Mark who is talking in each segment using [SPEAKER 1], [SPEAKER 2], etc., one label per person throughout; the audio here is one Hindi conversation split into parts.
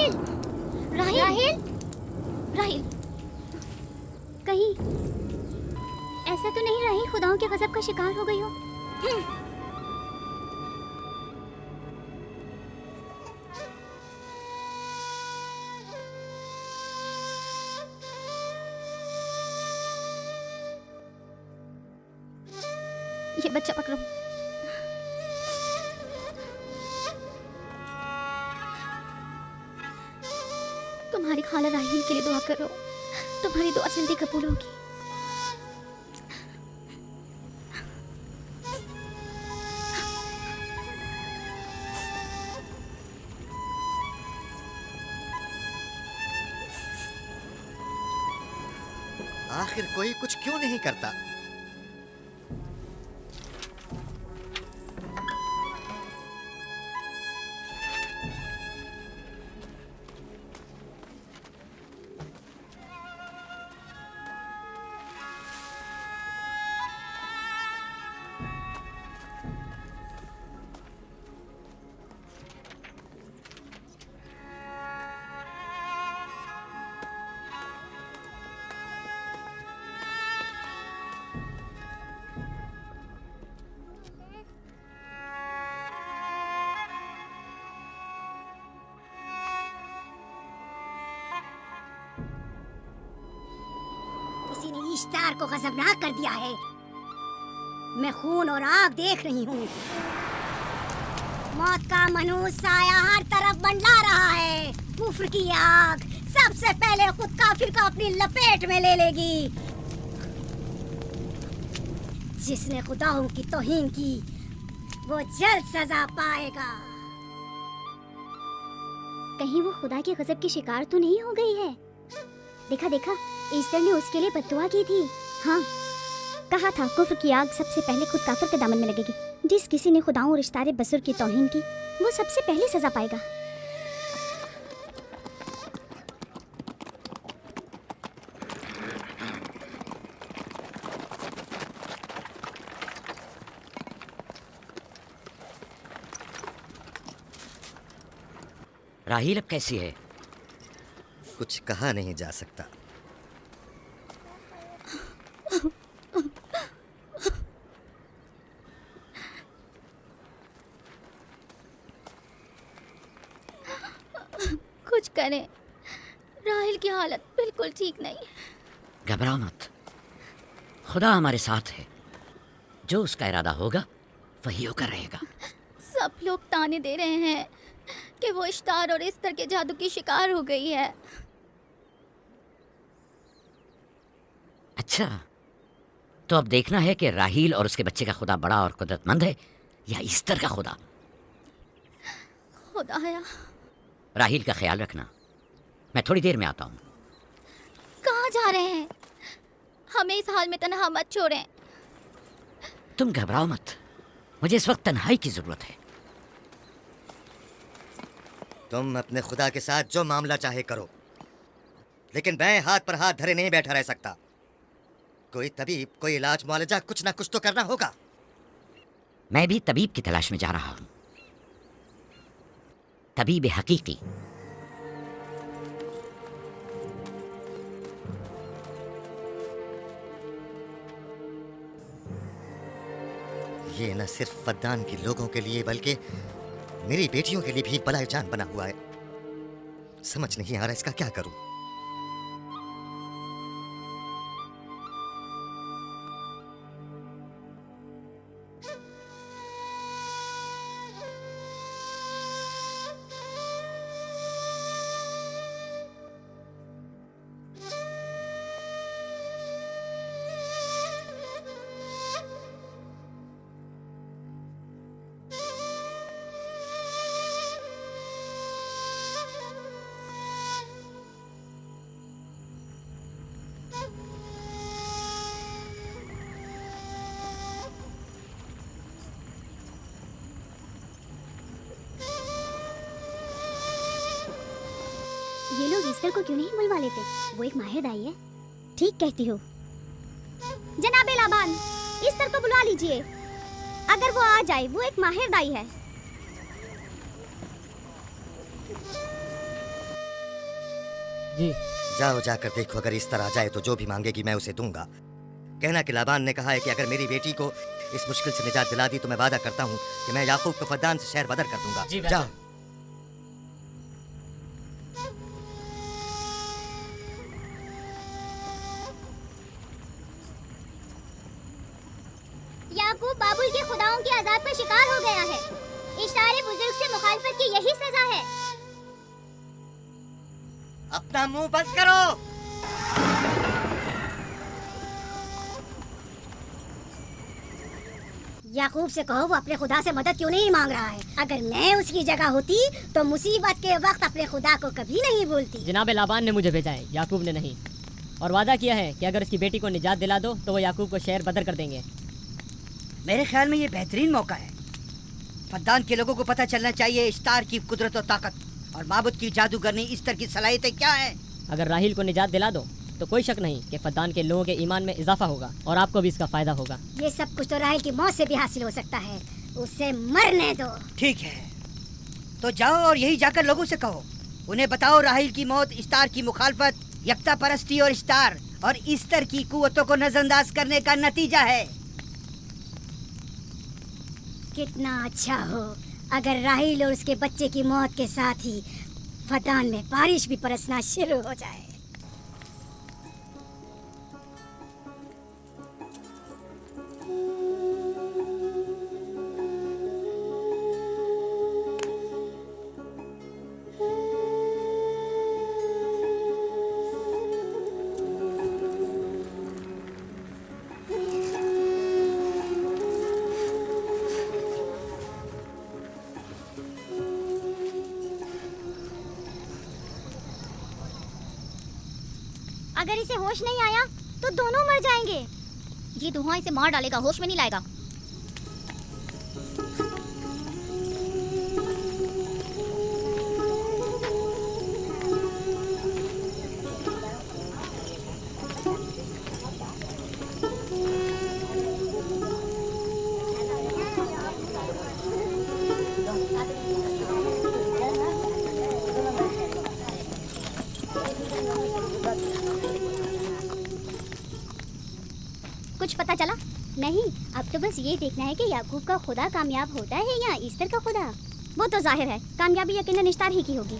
[SPEAKER 1] राहिल, राहिल, राहिल, राहिल, कहीं ऐसा तो नहीं राहिल खुदाओं के गजब का शिकार हो गई हो? ये बच्चा पकड़ो। तुम्हारी खाला राहिल के लिए दुआ करो, तुम्हारी दुआ जल्दी कबूल होगी।
[SPEAKER 2] आखिर कोई कुछ क्यों नहीं करता?
[SPEAKER 3] किसी ने इश्तार को गजबनाक कर दिया है। मैं खून और आग देख रही हूँ। मौत का मनहूस साया हर तरफ मंडला रहा है। कुफ्र की आग सबसे पहले खुद काफिर को अपनी लपेट में ले लेगी। जिसने खुदाओं की तौहीन की वो जल्द सजा पाएगा।
[SPEAKER 1] कहीं वो खुदा के गजब की शिकार तो नहीं हो गई है? देखा देखा, ईस्टर ने उसके लिए बद्दुआ की थी। हाँ, कहा था कुफ्र की आग सबसे पहले खुद काफिर के दामन में लगेगी। जिस किसी ने खुदाओं और इश्तारे बसुर की तौहीन की वो सबसे पहले सजा पाएगा।
[SPEAKER 4] राहिल अब कैसी है?
[SPEAKER 2] कुछ कहा नहीं जा सकता।
[SPEAKER 1] कुछ करें, राहिल की हालत बिल्कुल ठीक नहीं।
[SPEAKER 4] घबराओ मत, खुदा हमारे साथ है। जो उसका इरादा होगा वही होकर रहेगा।
[SPEAKER 1] सब लोग ताने दे रहे हैं कि वो इश्तार और इस्तर के जादू की शिकार हो गई है।
[SPEAKER 4] अच्छा, तो अब देखना है कि राहील और उसके बच्चे का खुदा बड़ा और कुदरतमंद है या ईस्टर का खुदा।
[SPEAKER 1] खुदाया,
[SPEAKER 4] राहील का ख्याल रखना। मैं थोड़ी देर में आता हूँ।
[SPEAKER 1] कहाँ जा रहे हैं? हमें इस हाल में तन्हा मत छोड़ें।
[SPEAKER 4] तुम घबराओ मत, मुझे इस वक्त तन्हाई की जरूरत है।
[SPEAKER 2] तुम अपने खुदा के साथ जो मामला चाहे करो, लेकिन मैं हाथ पर हाथ धरे नहीं बैठा रह सकता। कोई तबीब, कोई इलाज मुआलजा, कुछ ना कुछ तो करना होगा।
[SPEAKER 4] मैं भी तबीब की तलाश में जा रहा हूँ, तबीब हकीकी।
[SPEAKER 2] ये न सिर्फ फद्दान के लोगों के लिए बल्कि मेरी बेटियों के लिए भी बलाए जान बना हुआ है। समझ नहीं आ रहा इसका क्या करूं।
[SPEAKER 1] ये लोग ईस्टर को क्यों नहीं बुलवा लेते? वो एक माहिर दाई है। ठीक कहती हो। जनाबे लाबान, ईस्टर को बुलवा लीजिए। अगर वो आ जाए, वो एक माहिर दाई है।
[SPEAKER 5] जी।
[SPEAKER 2] जाओ जाकर देखो, अगर इस तरह आ जाए तो जो भी मांगेगी मैं उसे दूंगा। कहना कि लाबान ने कहा है कि अगर मेरी बेटी को इस मुश्किल से निजात दिला दी तो मैं वादा करता हूँ कि मैं याकूब को फद्दान से शहर बदर कर दूंगा।
[SPEAKER 5] जी,
[SPEAKER 2] जाओ।
[SPEAKER 1] याकूब बाबुल के खुदाओं के अजाब का शिकार हो गया है। इशारे बुजुर्ग से मुखालफत की यही सजा है।
[SPEAKER 2] अपना मुंह बंद करो।
[SPEAKER 3] याकूब से कहो वो अपने खुदा से मदद क्यों नहीं मांग रहा है। अगर मैं उसकी जगह होती तो मुसीबत के वक्त अपने खुदा को कभी नहीं भूलती।
[SPEAKER 5] जनाब लाबान ने मुझे भेजा है, याकूब ने नहीं। और वादा किया है कि अगर उसकी बेटी को निजात दिला दो तो वो याकूब को शहर बदर कर देंगे।
[SPEAKER 6] मेरे ख्याल में ये बेहतरीन मौका है। फद्दान के लोगों को पता चलना चाहिए इश्तार की कुदरत और ताकत और माबुद की जादूगरनी इस्तर की सलाहियतें क्या है।
[SPEAKER 5] अगर राहील को निजात दिला दो तो कोई शक नहीं कि फद्दान के लोगों के ईमान में इजाफा होगा और आपको भी इसका फायदा होगा।
[SPEAKER 3] ये सब कुछ तो राहिल की मौत से भी हासिल हो सकता है। उसे मरने दो।
[SPEAKER 6] ठीक है, तो जाओ और यही जाकर लोगों से कहो। उन्हें बताओ राहील की मौत इश्तार की मुखालफत, यकता परस्ती और इश्तार और इस्तर की कुव्वतों को नजरअंदाज करने का नतीजा है।
[SPEAKER 3] कितना अच्छा हो अगर राहिल और उसके बच्चे की मौत के साथ ही फद्दान में बारिश भी बरसना शुरू हो जाए।
[SPEAKER 1] अगर इसे होश नहीं आया तो दोनों मर जाएंगे। ये धुआं इसे मार डालेगा, होश में नहीं लाएगा। कुछ पता चला? नहीं, अब तो बस ये देखना है कि याकूब का खुदा कामयाब होता है या ईस्टर का खुदा। वो तो जाहिर है कामयाबी यकीनन इश्तार ही की होगी।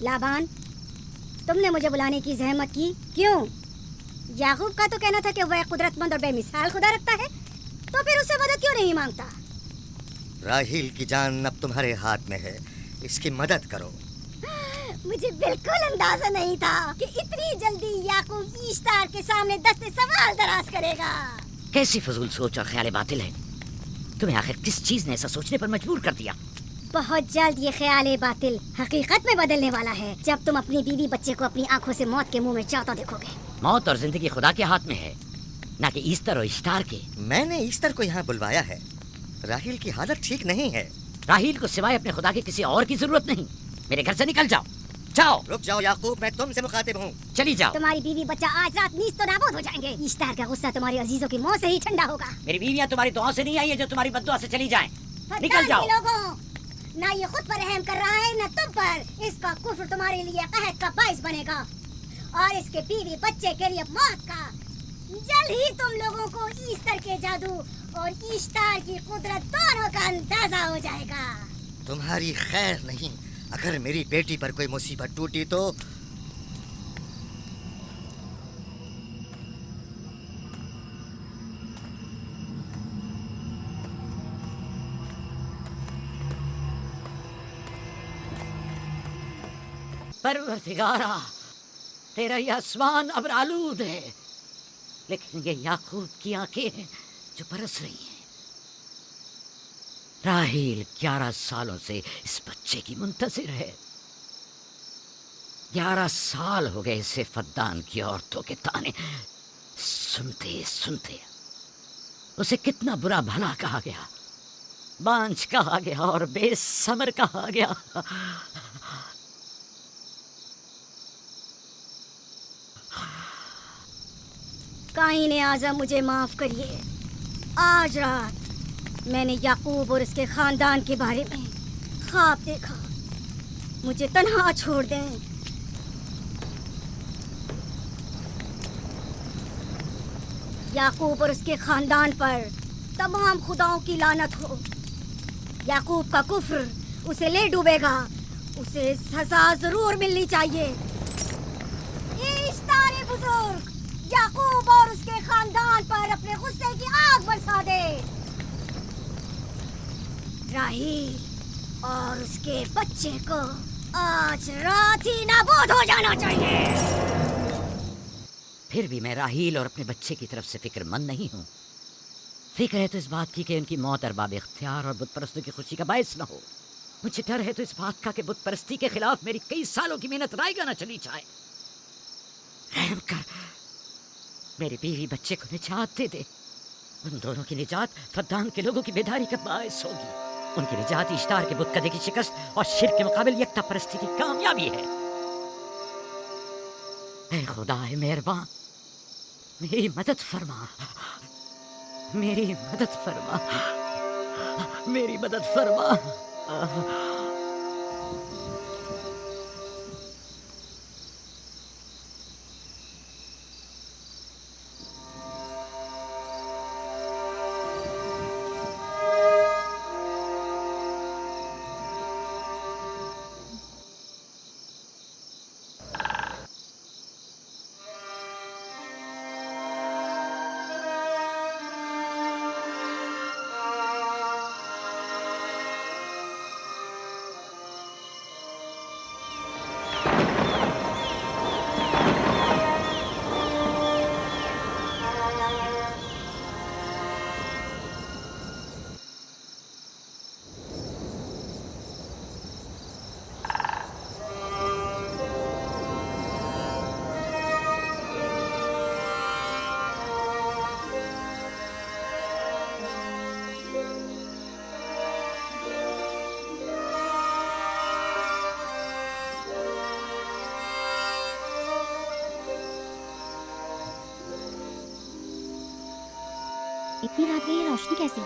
[SPEAKER 3] लाबान, तुमने मुझे बुलाने की जहमत की क्यों? याकूब का तो कहना था कि वह एक कुदरतमंद और बेमिसाल खुदा रखता है, तो फिर उससे मदद क्यों नहीं मांगता?
[SPEAKER 2] राहील की जान अब तुम्हारे हाथ में है, इसकी मदद करो।
[SPEAKER 3] मुझे बिल्कुल अंदाजा नहीं था कि इतनी जल्दी याकूब ईस्तार के सामने दस्ते सवाल दराज करेगा।
[SPEAKER 4] कैसी फजूल सोच और ख्याल बातिल है। तुम्हें आखिर किस चीज ने ऐसा सोचने पर मजबूर कर दिया?
[SPEAKER 3] बहुत जल्द ये ख्याल बातिल हकीकत में बदलने वाला है, जब तुम अपनी बीवी बच्चे को अपनी आंखों से मौत के मुंह में जाता देखोगे।
[SPEAKER 4] मौत और जिंदगी खुदा के हाथ में है, ना कि ईस्टर और इश्तार के।
[SPEAKER 2] मैंने ईस्टर को यहाँ बुलवाया है। राहील की हालत ठीक नहीं है।
[SPEAKER 4] राहील को सिवाय अपने खुदा के किसी और की जरूरत नहीं। मेरे घर से निकल जाओ। जाओ।
[SPEAKER 2] रुक जाओ याकूब, मैं तुमसे मुखातिब हूँ।
[SPEAKER 4] चली जाओ।
[SPEAKER 3] तुम्हारी बीवी बच्चा आज रात नीच तो नाबूद हो जाएंगे। ईस्टर का गुस्सा तुम्हारे अजीजों की मौत से ही ठंडा होगा।
[SPEAKER 4] मेरी बीवियाँ तुम्हारी दुआओं से नहीं आई है जो तुम्हारी बद्दुआ से चली जाएं। निकल
[SPEAKER 3] फद्दान
[SPEAKER 4] जाओ।
[SPEAKER 3] के लोगों, ना ये खुद पर रहम कर रहा है, ना तुम पर। इसका कुफ्र तुम्हारे लिए कहत का बाइस बनेगा और इसके बीवी बच्चे के लिए मौत का। जल्द ही तुम लोगों को ईस्टर के जादू और ईस्टर की कुदरत दोनों का अंदाजा हो जाएगा।
[SPEAKER 2] तुम्हारी खैर नहीं। अगर मेरी बेटी पर कोई मुसीबत टूटी तो
[SPEAKER 4] परवरदिगारा, तेरा ये आसमान अब आलूद है, लेकिन ये याकूब की आंखें हैं जो बरस रही हैं। राहील 11 सालों से इस बच्चे की मुंतजिर है। 11 साल हो गए इसे फद्दान की औरतों के ताने सुनते सुनते। उसे कितना बुरा भला कहा गया, बांझ कहा गया और बेसमर कहा गया।
[SPEAKER 3] काइन आज़म मुझे माफ करिए। आज रात मैंने याकूब और उसके खानदान के बारे में ख्वाब देखा। मुझे तन्हा छोड़ दें। याकूब और उसके खानदान पर तमाम खुदाओं की लानत हो। याकूब का कुफ्र उसे ले डूबेगा। उसे सजा जरूर मिलनी चाहिए। इश्तारे बुजुर्ग, याकूब और उसके खानदान पर अपने गुस्से की आग बरसा दे। राहील और उसके बच्चे को आज रात ही नाबूद हो जाना चाहिए।
[SPEAKER 4] फिर भी मैं राहील और अपने बच्चे की तरफ से फिक्रमंद नहीं हूँ। फिक्र है तो इस बात की कि उनकी मौत अरबाब इख्तियार और बुतपरस्तों की खुशी का बायस न हो। मुझे डर है तो इस बात का कि बुतपरस्ती के खिलाफ मेरी कई सालों की मेहनत रायगा न चली जाए। रहम कर, मेरी बीवी बच्चे को निजात दे दे। उन दोनों की निजात फद्दान के लोगों की बेदारी का बायस होगी। उनकी निजात इश्तार के बुत कदे की शिकस्त और शिर्क के मुकाबिल यकता परस्ती की कामयाबी है। ऐ खुदा है मेहरबान, मेरी मदद फरमा, मेरी मदद फरमा, मेरी मदद फरमा।
[SPEAKER 1] इतनी रात में ये रोशनी कैसी?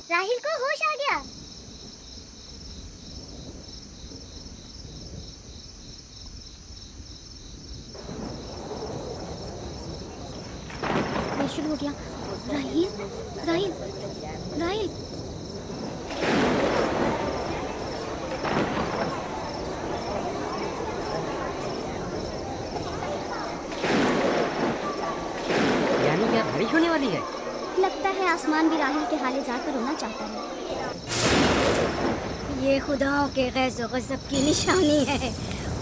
[SPEAKER 3] राहील को होश आ गया।
[SPEAKER 1] ये शुरू हो गया। राहील, राहील, राहील।
[SPEAKER 5] यानी क्या बारिश होने वाली है?
[SPEAKER 1] लगता है आसमान भी राहील के हाले जात पर रोना चाहता है।
[SPEAKER 3] ये खुदाओं के गैज़ो गज़ब की निशानी है।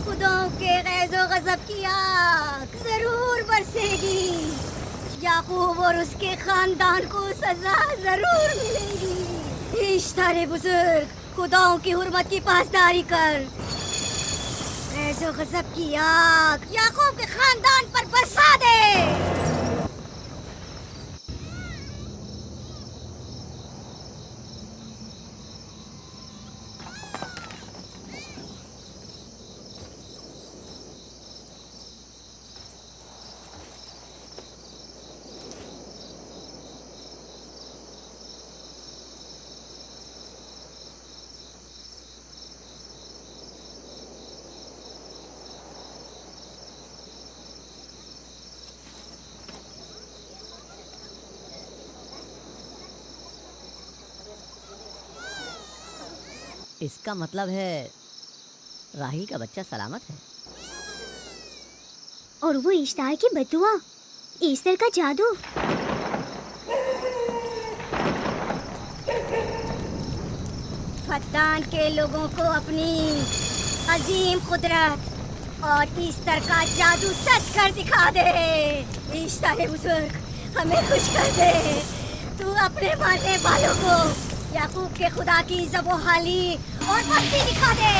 [SPEAKER 3] खुदाओं के गैज़ो गज़ब की आग जरूर बरसेगी। याकूब और उसके खानदान को सजा जरूर मिलेगी। इश्तारे बुजुर्ग, खुदाओं की हुर्मत की पासदारी कर। गैज़ो गज़ब की आग याकूब के खानदान पर बरसा दे।
[SPEAKER 5] इसका मतलब है राहील का बच्चा सलामत है।
[SPEAKER 1] और वो इश्तार की बदुआ, ईस्टर का जादू।
[SPEAKER 3] फद्दान के लोगों को अपनी अजीम कुदरत और ईस्टर का जादू सच कर दिखा दे। इश्तारे बुजुर्ग, हमें खुश कर दे। तू अपने मारने वालों को याकूब के खुदा की ज़बोहाली और मस्ती दिखा दे।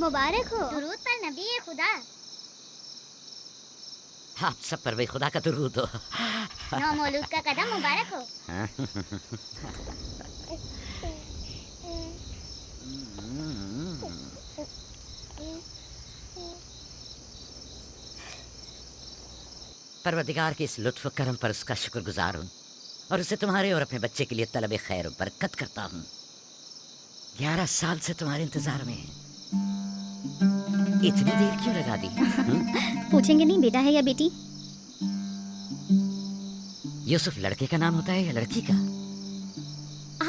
[SPEAKER 1] मुबारक हो दुरूद पर नबी खुदा।
[SPEAKER 4] आप सब पर भी खुदा का दुरूद हो।
[SPEAKER 1] नौ मौलूद का कदम मुबारक हो।
[SPEAKER 4] परवरदिगार के इस लुत्फ करम पर उसका शुक्रगुजार हूँ और उसे तुम्हारे और अपने बच्चे के लिए तलब खैर और बरकत करता हूँ। 11 साल से तुम्हारे इंतजार में हैं। इतनी देर क्यों लगा दी?
[SPEAKER 1] पूछेंगे नहीं बेटा है या बेटी?
[SPEAKER 4] यूसुफ लड़के का नाम होता है या लड़की का?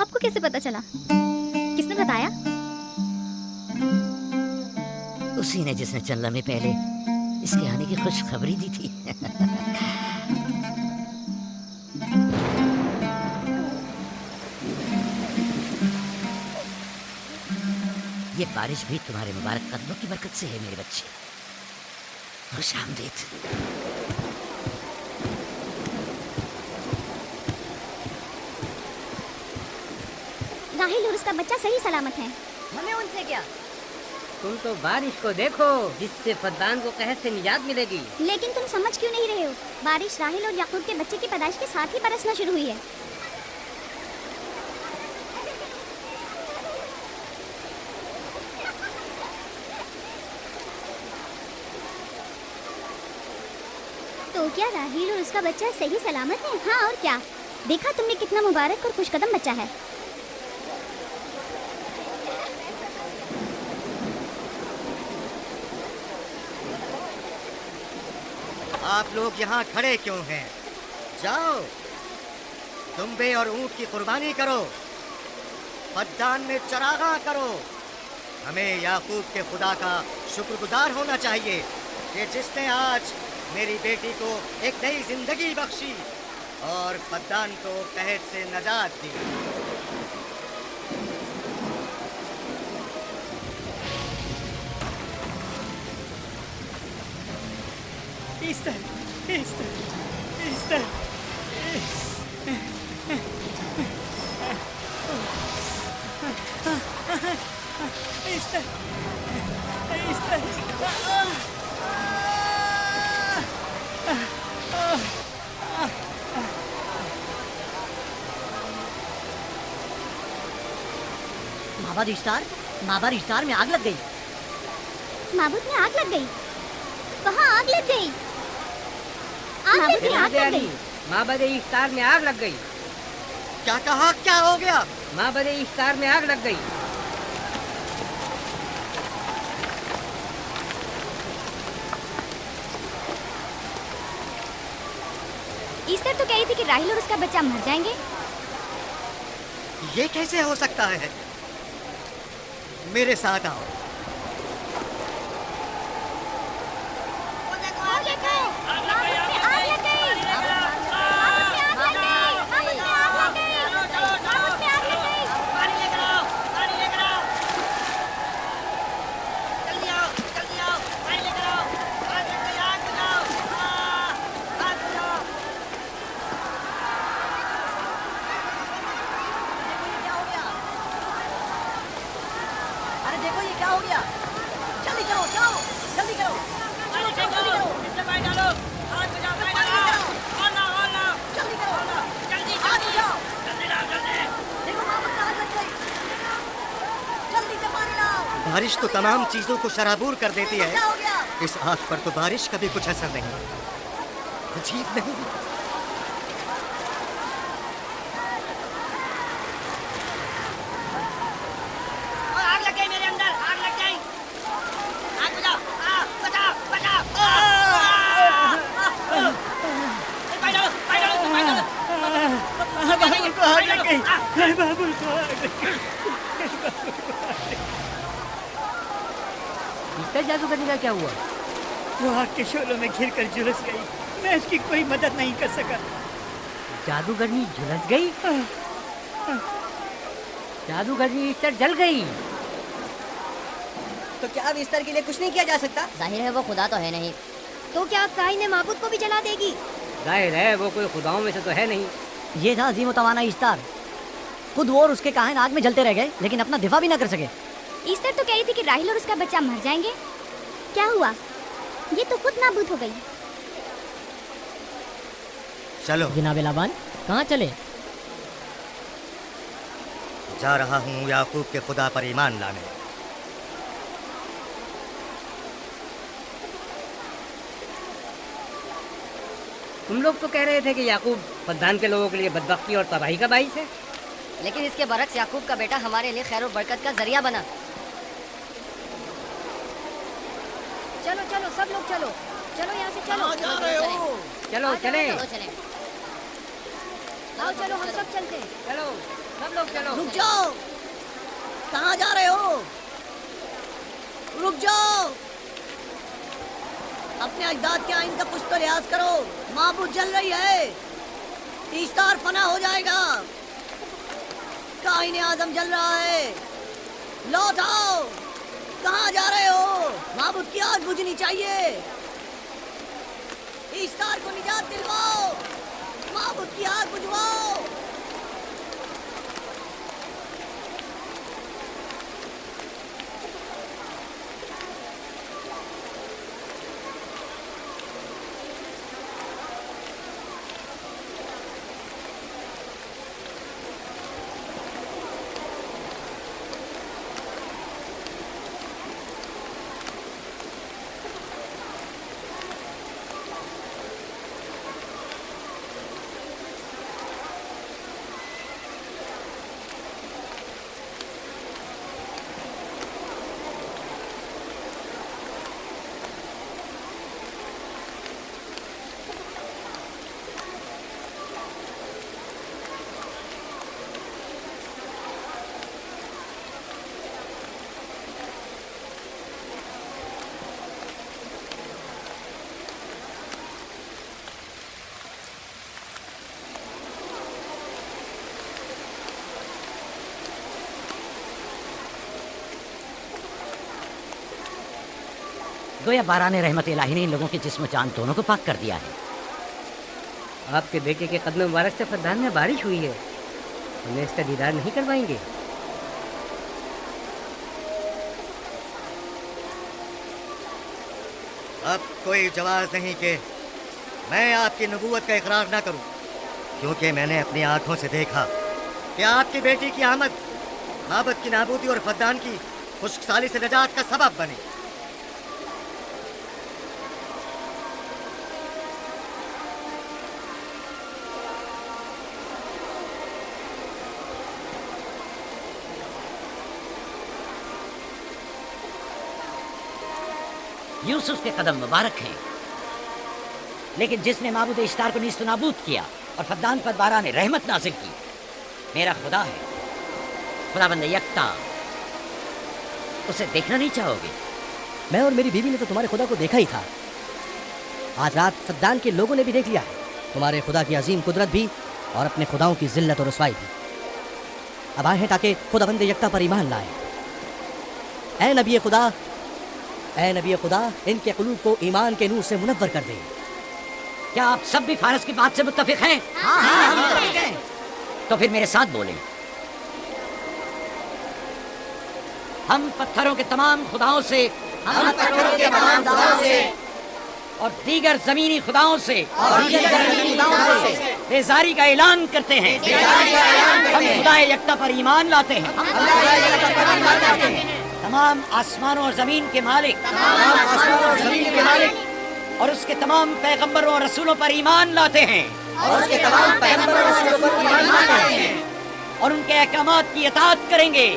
[SPEAKER 1] आपको कैसे पता चला? किसने बताया?
[SPEAKER 4] उसी ने जिसने चंद लम्हे पहले इसके आने की खुशखबरी दी थी। ये बारिश भी तुम्हारे मुबारक कदमों की बरकत से है मेरे बच्चे। खुशामदीद।
[SPEAKER 1] राहिल और उसका बच्चा सही सलामत है।
[SPEAKER 5] हमें उनसे क्या? तुम तो बारिश को देखो जिससे फद्दान को कहर से निजात मिलेगी।
[SPEAKER 1] लेकिन तुम समझ क्यों नहीं रहे हो? बारिश राहिल और याकूब के बच्चे की पैदाइश के साथ ही बरसना शुरू हुई है। तो क्या राहिल और उसका बच्चा सही सलामत है? हाँ और क्या? देखा तुमने कितना मुबारक और खुशकदम बच्चा है।
[SPEAKER 2] आप लोग यहाँ खड़े क्यों हैं? जाओ, दुम्बे और ऊंट की कुर्बानी करो, फद्दान में चरागा करो। हमें याकूब के खुदा का शुक्रगुजार होना चाहिए कि जिसने आज मेरी बेटी को एक नई जिंदगी बख्शी और फद्दान को कहर से नजात दी।
[SPEAKER 7] Easter, Easter, Easter. Easter, Easter.
[SPEAKER 6] माबा रिश्तार में आग लग गई।
[SPEAKER 1] माबूद में आग लग गई? कहाँ आग लग गई? माबूद में आग लग गई?
[SPEAKER 5] माबद इफ्तार में आग लग गई।
[SPEAKER 2] क्या कहा? क्या हो गया?
[SPEAKER 5] माबद इफ्तार में आग लग गई।
[SPEAKER 1] ईस्टर तो कह रही थी कि राहिल और उसका बच्चा मर जाएंगे।
[SPEAKER 2] ये कैसे हो सकता है? मेरे साथ आओ। बारिश तो तमाम चीजों को शराबूर कर देती है, इस आग पर तो बारिश का भी कुछ असर नहीं। अजीब नहीं?
[SPEAKER 6] आग लग गई मेरे अंदर, आग लग गई। आग बुझाओ, बचाओ, बचाओ।
[SPEAKER 7] बाबुल को आग लग गई, बाबुल को आग लग गई।
[SPEAKER 6] इस्तर जादूगरनी का क्या हुआ?
[SPEAKER 7] वो आग के शोलों में घिरकर झुलस गई, मैं उसकी कोई मदद नहीं कर सका।
[SPEAKER 6] जादूगरनी झुलस गई? जादूगरनी इस्तर जल गई।
[SPEAKER 8] तो क्या अब इस्तर के लिए कुछ नहीं किया जा सकता?
[SPEAKER 3] जाहिर है वो खुदा तो है नहीं, तो क्या काई ने माबूद को भी जला देगी?
[SPEAKER 6] जाहिर है वो कोई खुदाओं में से तो है नहीं।
[SPEAKER 5] ये था अजीम तवाना इस्तार। खुद वो और उसके काहिन आग में जलते रह गए, लेकिन अपना दिफा भी ना कर सके।
[SPEAKER 1] ईस्टर तो कह रही थी कि राहिल और उसका बच्चा मर जाएंगे। क्या हुआ? ये तो खुद नाबूद हो गई।
[SPEAKER 2] चलो,
[SPEAKER 5] जनाब लाबान, कहाँ चले?
[SPEAKER 2] जा रहा हूँ याकूब के खुदा पर ईमान लाने।
[SPEAKER 6] तुम लोग तो कह रहे थे कि याकूब फद्दान के लोगों के लिए बदबख्ती और तबाही का बाइस है,
[SPEAKER 3] लेकिन इसके बरक्स याकूब का बेटा हमारे लिए खैर और बरकत का जरिया बना। चलो चलो सब लोग चलो, चलो यहाँ से चलो।
[SPEAKER 6] चलो
[SPEAKER 3] हाँ,
[SPEAKER 6] चले,
[SPEAKER 3] चले। आओ चलो हम सब चलते हैं।
[SPEAKER 6] चलो सब लोग चलो।
[SPEAKER 8] रुक जाओ, कहाँ जा रहे हो? रुक जाओ, अपने अजदाद के आइन का कुछ तो लिहाज करो। माबूद जल रही है, इस्तार फना हो जाएगा। काइन आजम जल रहा है, लौट आओ। कहाँ जा रहे हो? माबूद की आग बुझनी चाहिए। इस्तार को निजात दिलवाओ, माबूद की आग बुझवाओ।
[SPEAKER 4] गोया बाराने रहमत इलाही ने इन लोगों के जिस्म जान दोनों को पाक कर दिया है।
[SPEAKER 6] आपके बेटे के कदम मुबारक से फद्दान में बारिश हुई है, हमें इसका दीदार नहीं करवाएंगे?
[SPEAKER 2] अब कोई जवाब नहीं कि मैं आपकी नबूवत का इकरार ना करूं, क्योंकि मैंने अपनी आंखों से देखा कि आपकी बेटी की आमद माबद की नाबूदी और फद्दान की खुशकसाली से निजात का सबब बनी।
[SPEAKER 4] यूसुफ के कदम मुबारक हैं, लेकिन जिसने माबूद इश्तार को नीस्त नाबूद किया और फद्दान पर बाराने रहमत नाजिल की, मेरा खुदा है, खुदाबंद यकता। उसे देखना नहीं चाहोगे?
[SPEAKER 5] मैं और मेरी बीवी ने तो तुम्हारे खुदा को देखा ही था। आज रात फद्दान के लोगों ने भी देख लिया है तुम्हारे खुदा की अजीम कुदरत भी और अपने खुदाओं की जिल्लत और रुसवाई भी। अब आए हैं ताकि खुदाबंद यकता पर ईमान लाएं। ऐ नबी खुदा, ऐ नबी खुदा, इनके कुलूब को ईमान के नूर से मुनव्वर कर दे।
[SPEAKER 4] क्या आप सब भी फारस की बात से मुत्तफिक हैं? तो फिर मेरे साथ बोलें। हम पत्थरों के तमाम खुदाओं से और दीगर जमीनी खुदाओं से बेजारी का ऐलान करते हैं। हम खुदा यकता पर ईमान लाते हैं तमाम आसमानों और जमीन के मालिक और उसके तमाम पैगंबरों और रसूलों पर ईमान लाते हैं और उनके अहकामात की इताअत करेंगे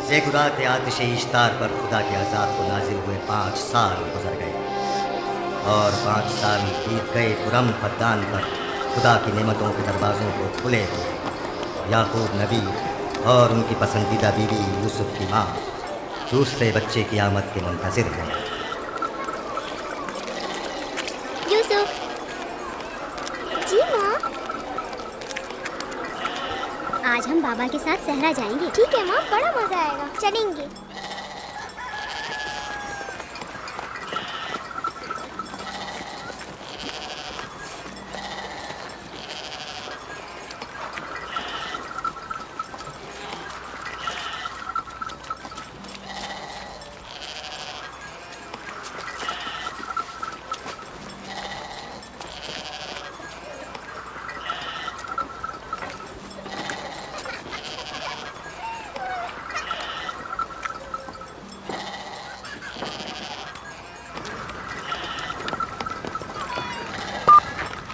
[SPEAKER 2] ज़ेगुरात आतिश इश्तार पर खुदा के अज़ाब को नाजिल हुए 5 साल गुजर गए और 5 साल बीत गए पुरम फद्दान पर खुदा की नेमतों के दरवाज़ों को खुले हुए। याकूब नबी और उनकी पसंदीदा बीवी यूसुफ की माँ दूसरे बच्चे की आमद के मुंतज़िर हैं।
[SPEAKER 1] यूसुफ। जी माँ। आज हम बाबा के साथ सहरा जाएंगे। ठीक है माँ, बड़ा मजा आएगा, चलेंगे।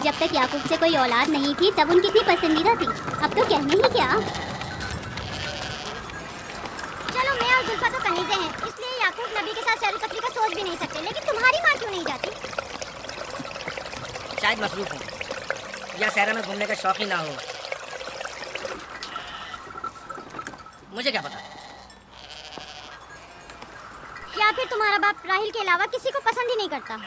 [SPEAKER 1] जब तक याकूब से कोई औलाद नहीं थी तब उनकी इतनी पसंदीदा थी, अब तो कहने ही क्या। चलो मैं और जुल्फा तो कनीज़े हैं, इसलिए याकूब नबी के साथ सैर तफरीह का सोच भी नहीं सकते, लेकिन तुम्हारी माँ क्यों नहीं जाती?
[SPEAKER 6] शायद मसरूफ हूँ या सहरा में घूमने का शौक ही ना हो, मुझे क्या पता।
[SPEAKER 1] या फिर तुम्हारा बाप राहिल के अलावा किसी को पसंद ही नहीं करता।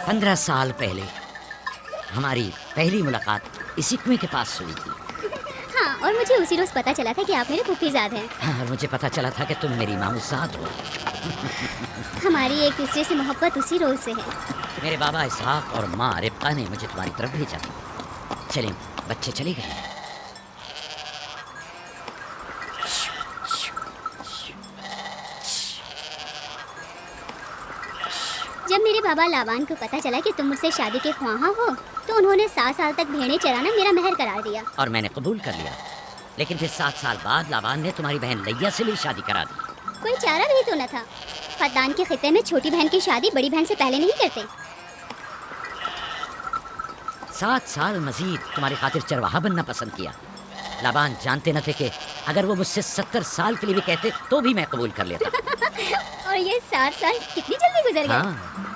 [SPEAKER 4] 15 साल पहले हमारी पहली मुलाकात इसी कुएं के पास हुई थी।
[SPEAKER 1] हाँ, और मुझे उसी रोज पता चला था कि आप मेरे फूफीजाद हैं।
[SPEAKER 4] हाँ, और मुझे पता चला था कि तुम मेरी मामूज़ाद हो।
[SPEAKER 1] हमारी एक दूसरे से मोहब्बत उसी रोज से है।
[SPEAKER 4] मेरे बाबा इसहाक और माँ रिब्का ने मुझे तुम्हारी तरफ भेजा था। चलें, बच्चे चले गए।
[SPEAKER 1] जब मेरे बाबा लाबान को पता चला कि तुम मुझसे शादी के ख्वाहा हो, तो उन्होंने 7 साल तक भेड़ें चराना मेरा महर करार दिया।
[SPEAKER 4] और मैंने कबूल कर लिया। लेकिन फिर 7 साल बाद लाबान ने तुम्हारी बहन लैया से भी शादी करा दी।
[SPEAKER 1] कोई चारा भी तो न था। फद्दान के खिते में छोटी बहन की शादी बड़ी बहन से पहले नहीं करते।
[SPEAKER 4] 7 साल मजीद तुम्हारी खातिर चरवाहा बनना पसंद किया। लाबान जानते न थे कि अगर वो मुझसे 70 साल के लिए भी कहते तो भी मैं कबूल कर लेता।
[SPEAKER 1] और ये 7 साल कितनी जल्दी गुजर गए।
[SPEAKER 4] हाँ।